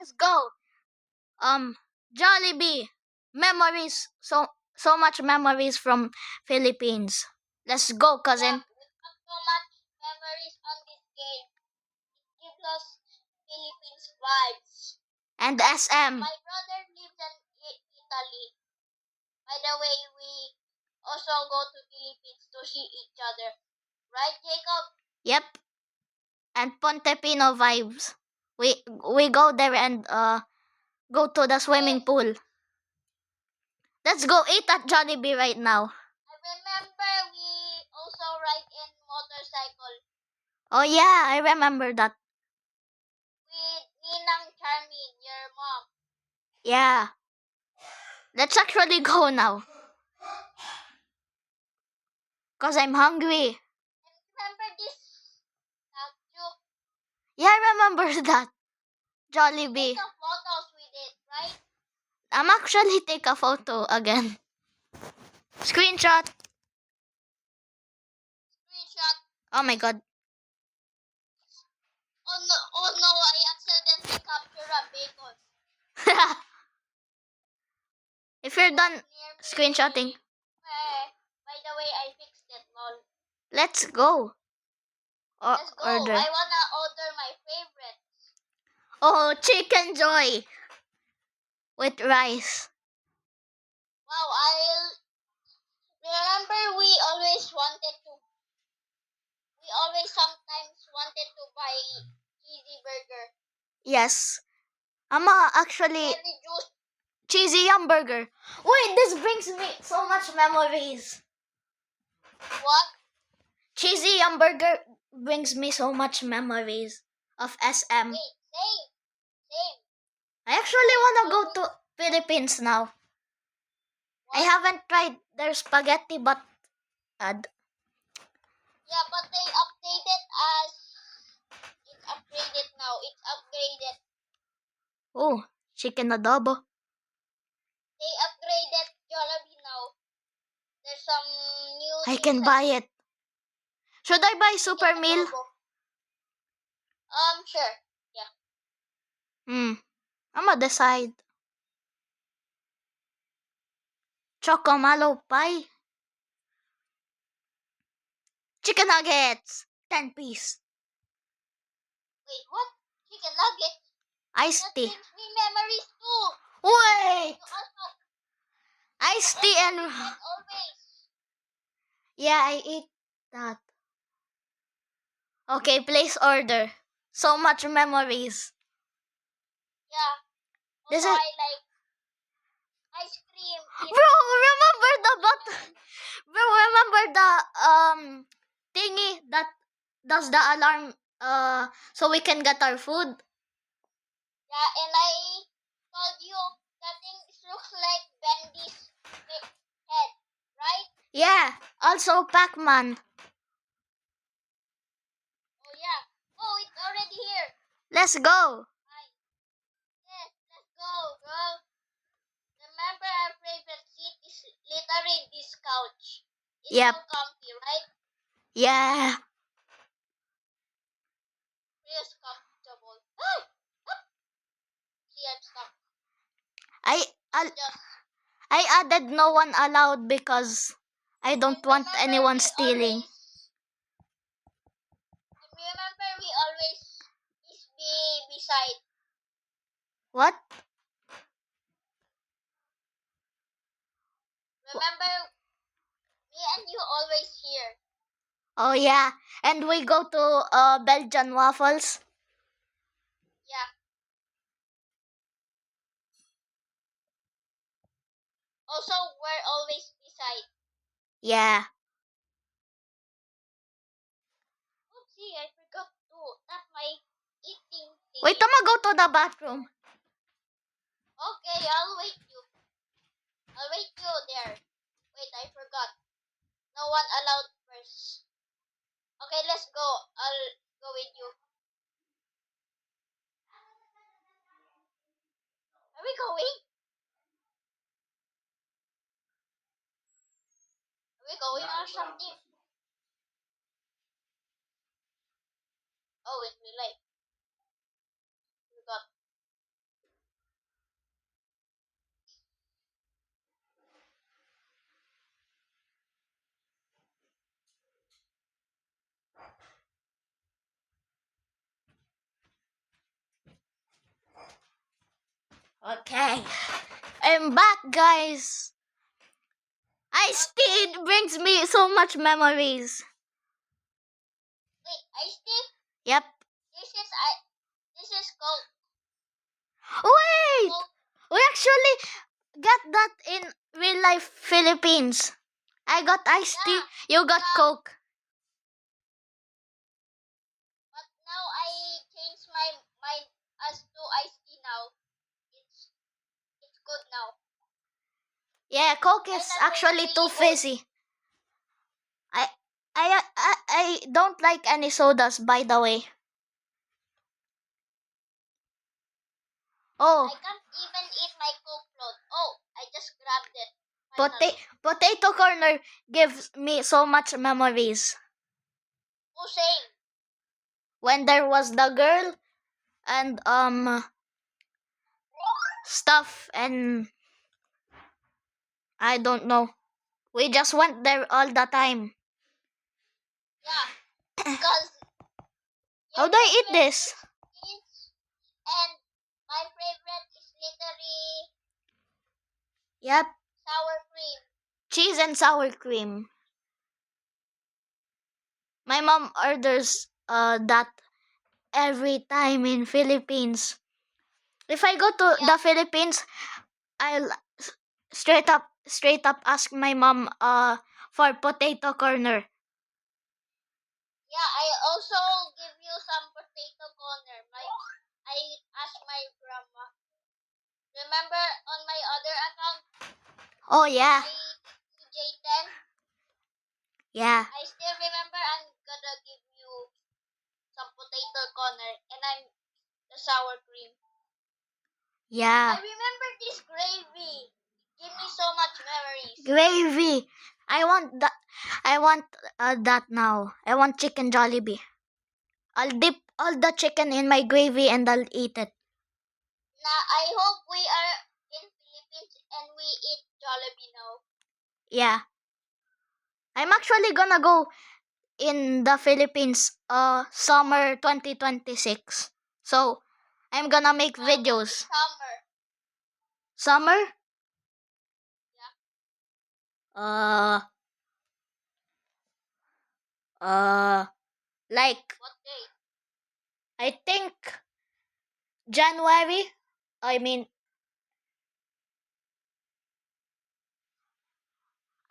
Let's go. Jollibee. Memories. So much memories from Philippines. Let's go, cousin. We got so much memories on this game. It gives us Philippines vibes. And SM. My brother lives in Italy. By the way, we also go to Philippines to see each other. Right, Jacob? Yep. And Pontepino vibes. We go there and go to the swimming pool. Let's go eat at Jollibee right now. I remember we also ride in motorcycle Oh yeah, I remember that. with Ninang Charmin, your mom. Yeah. Let's actually go now. Cause I'm hungry. And remember this statue? Yeah, I remember that. Jollibee. Take some photos with it, right? I'm actually take a photo again. Screenshot. Screenshot. Oh my god. Oh no, I accidentally captured a bacon. If you're done Near me. screenshotting, By the way, I fixed it, lol. let's go. Let's go. Order. I wanna order my favorite. Oh, chicken joy with rice. Wow, I'll remember we always sometimes wanted to buy cheesy burger. Yes. Actually Cherry juice. cheesy yum burger. Wait, this brings me so much memories. What? Cheesy yum burger brings me so much memories of SM. Wait, same. I actually wanna go to Philippines now. What? I haven't tried their spaghetti, but Yeah, but they updated as it's upgraded now. It's upgraded. oh, chicken adobo. They upgraded Jollibee now. There's some new. I can buy it. Should I buy super meal? Sure. Yeah. I'ma decide. Chocomalo pie. Chicken nuggets. 10 piece. Wait, what? Chicken nuggets? Iced That tea. brings me memories too. Wait! You also Iced tea and... always. Yeah, I ate that. Okay, place order. So much memories. Yeah. This Also, is... I like ice cream. Bro, remember the button? Bro, remember the thingy that does the alarm so we can get our food? Yeah, and I told you that thing looks like Bendy's head, right? Yeah, also Pac-Man. Oh yeah. Oh, it's already here. Let's go. Yes, let's go, girl. Remember our favorite seat is literally this couch. It's Yep. so comfy, right? Yeah. Feels comfortable. See, I'm stuck. I added no one allowed because I don't want anyone stealing. Remember we always be beside. What? Remember me and you always here. Oh yeah, and we go to Belgian waffles. Yeah. Also, we're always beside. Yeah. Oopsie, I forgot to tap my eating thing. Wait, I'ma go to the bathroom. Okay, I'll wait you. I'll wait you there. Wait, I forgot. No one allowed first. Okay, let's go. I'll go with you. Are we going? Are we going or something? Oh, in real life. Forgot. Okay. I'm back, guys. Iced tea brings me so much memories. Wait, Ice Tea? Yep. This is Coke. Wait! Coke. We actually got that in real life Philippines. I got iced tea, you got yeah. Coke. But now I changed my mind as to Ice Tea now. It's good now. Yeah, Coke is Finally, actually really too good. fizzy. I don't like any sodas, by the way. Oh, I can't even eat my Coke float. Oh, I just grabbed it. potato corner gives me so much memories. Oh, same. When there was the girl and stuff and I don't know. We just went there all the time. Yeah, because How do I eat this? cheese and my favorite is literally Yep, sour cream. cheese and sour cream. My mom orders that every time in Philippines. If I go to the Philippines, I'll straight up ask my mom for potato corner. Yeah, I also give you some potato corner. I asked my grandma. Remember on my other account, Oh yeah, my CJ10? yeah, I still remember I'm gonna give you some potato corner and I'm the sour cream. yeah. I remember this gravy. Give me so much memories. Gravy. I want that. I want that now. I want chicken Jollibee. I'll dip all the chicken in my gravy and I'll eat it. Now I hope we are in Philippines and we eat Jollibee now. Yeah. I'm actually gonna go in the Philippines summer 2026. So I'm gonna make videos. Summer. Summer? Yeah. Like What day? I think January. I mean,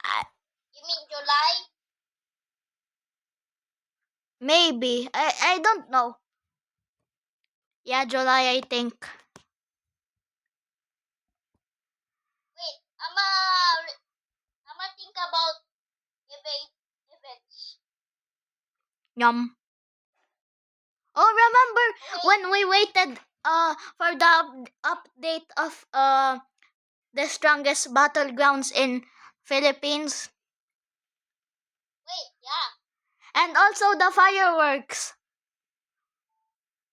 I, You mean July? maybe. I don't know. Yeah, July I think. Wait, I'ma think about events. Yum. Oh, remember Okay. when we waited for the update of the strongest battlegrounds in Philippines Wait, yeah, and also the fireworks.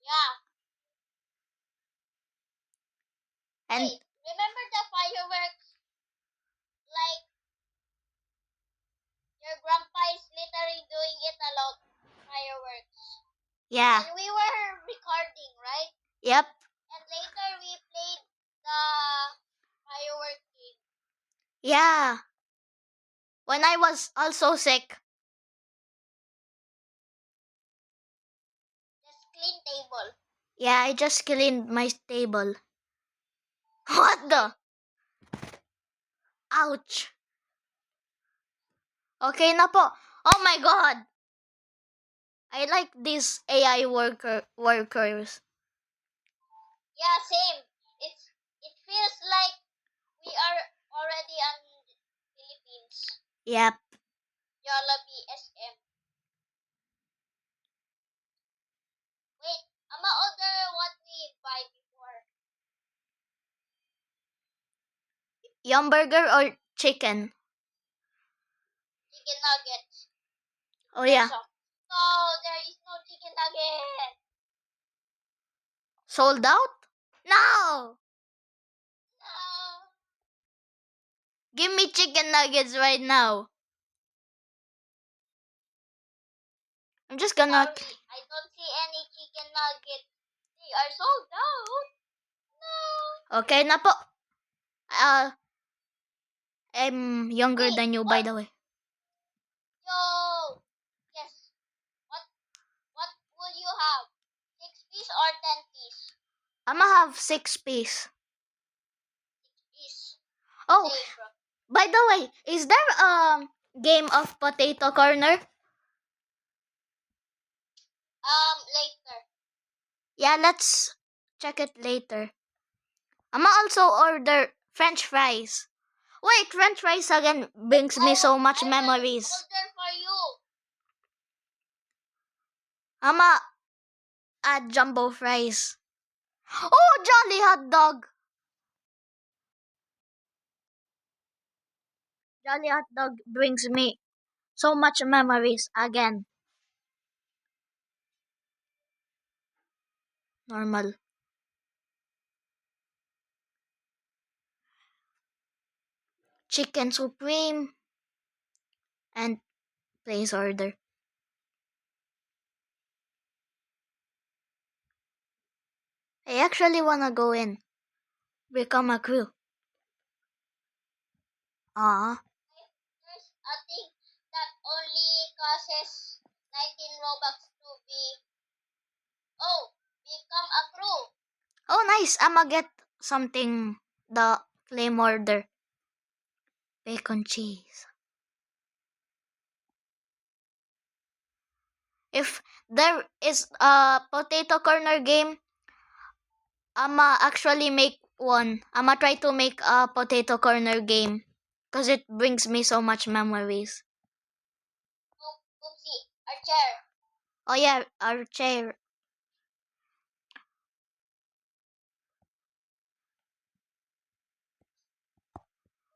yeah. And Wait, remember the fireworks? Like your grandpa is literally doing it a lot. Fireworks. yeah. And we were recording, right? Yep. And later we played the firework game. Yeah. When I was also sick. Just clean table. Yeah, I just cleaned my table. What the? Ouch. Okay na po. Oh my god. I like these AI workers. Yeah, same. It feels like we are already in Philippines. Yep. Jollibee SM. Wait, I'ma order what we buy before. Yum burger or chicken? Chicken nuggets. Oh yeah. No, there is no chicken nugget. Sold out? No. No. Give me chicken nuggets right now. I'm just gonna. Sorry, I don't see any chicken nuggets. They are sold out. No. Okay na po. I'm younger Wait, than you, by the way. Yo! Yes. What will you have? 6 piece or 10 piece? I'ma have 6 piece. Piece. Oh, Same, bro. by the way, is there a game of potato corner? Later. Yeah, let's check it later. I'ma also order French fries. Wait, French fries again brings me so much memories. I will order for you. I'ma add jumbo fries. Oh, Jolly hot dog. Jolly hot dog brings me so much memories again. Normal. Chicken supreme and place order. I actually wanna go in. Become a crew. Ah, There's a thing that only costs 19 Robux to be. Oh, become a crew. oh nice. I'ma get something the claim order. Bacon cheese. If there is a potato corner game, I'ma actually make one. I'ma try to make a potato corner game. Cause it brings me so much memories. Oopsie, our chair. Oh yeah, our chair.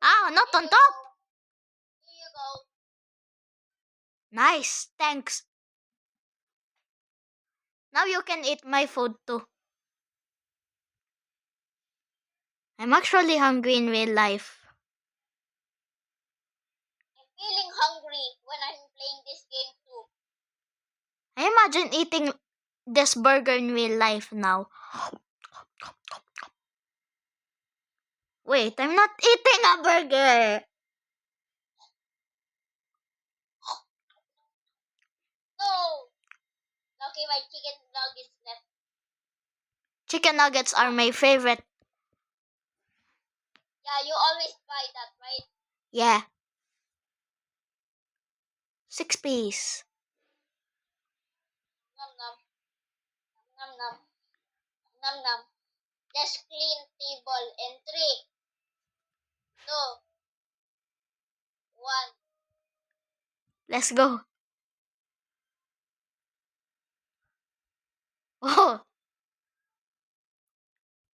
Ah, not on top. Here you go. Nice, thanks. Now you can eat my food too. I'm actually hungry in real life. I'm feeling hungry when I'm playing this game too. I imagine eating this burger in real life now. Wait, I'm not eating a burger. No! Okay, my chicken nuggets left. Chicken nuggets are my favorite. Yeah, you always buy that, right? Yeah. 6 piece. Num num. Num num. Num num. Just clean table in 3, 2, 1. Let's go. Oh,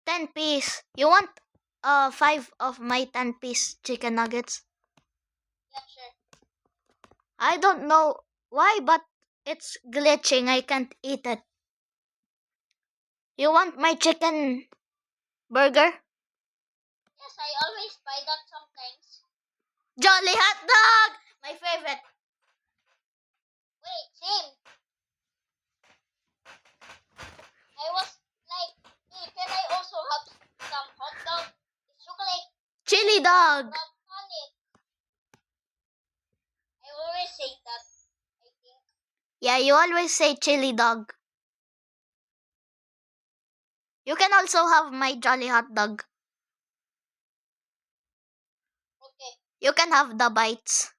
10 piece. You want 5 of my 10-piece chicken nuggets? Yeah, sure. I don't know why, but it's glitching. I can't eat it. You want my chicken burger? Yes, I always buy that sometimes. Jolly hot dog! My favorite. Wait, same. I was like, hey, can I also have some hot dog? It's chocolate. Chili dog. Not on it. I always say that, I think. Yeah, you always say chili dog. You can also have my jolly hot dog. Okay. You can have the bites.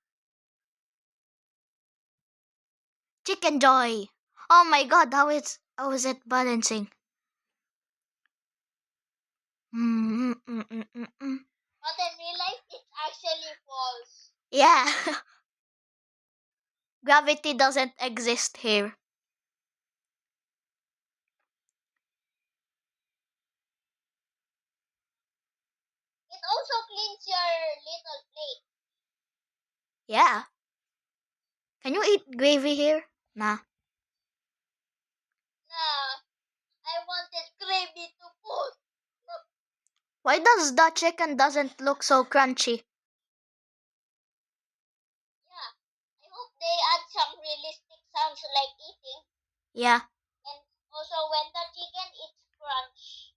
Chicken joy. Oh my god, how is it balancing? Mm. But in real life, it actually falls. Yeah. Gravity doesn't exist here. It also cleans your little plate. Yeah. Can you eat gravy here? Nah. Nah, I wanted gravy to put. Why does the chicken doesn't look so crunchy? Yeah, I hope they add some realistic sounds like eating. Yeah. And also when the chicken eats crunch.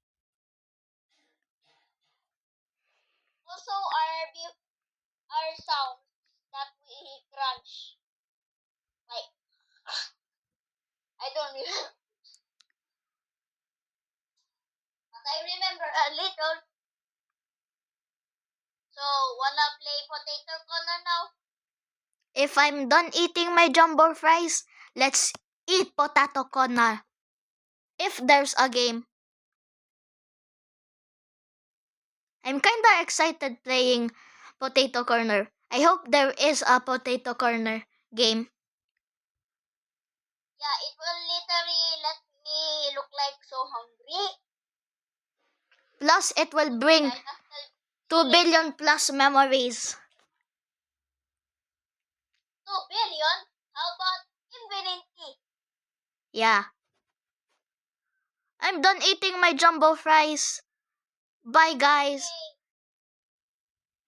are sounds that we crunch. Like, I don't remember. But I remember a little. So, wanna play potato corner now? If I'm done eating my jumbo fries, let's eat potato corner. If there's a game. I'm kinda excited playing potato corner. I hope there is a potato corner game. Yeah, it will literally let me look like so hungry. Plus, it will bring Like after 2 billion plus memories. 2 billion? How about infinity? Yeah. I'm done eating my jumbo fries. Bye, guys. Okay.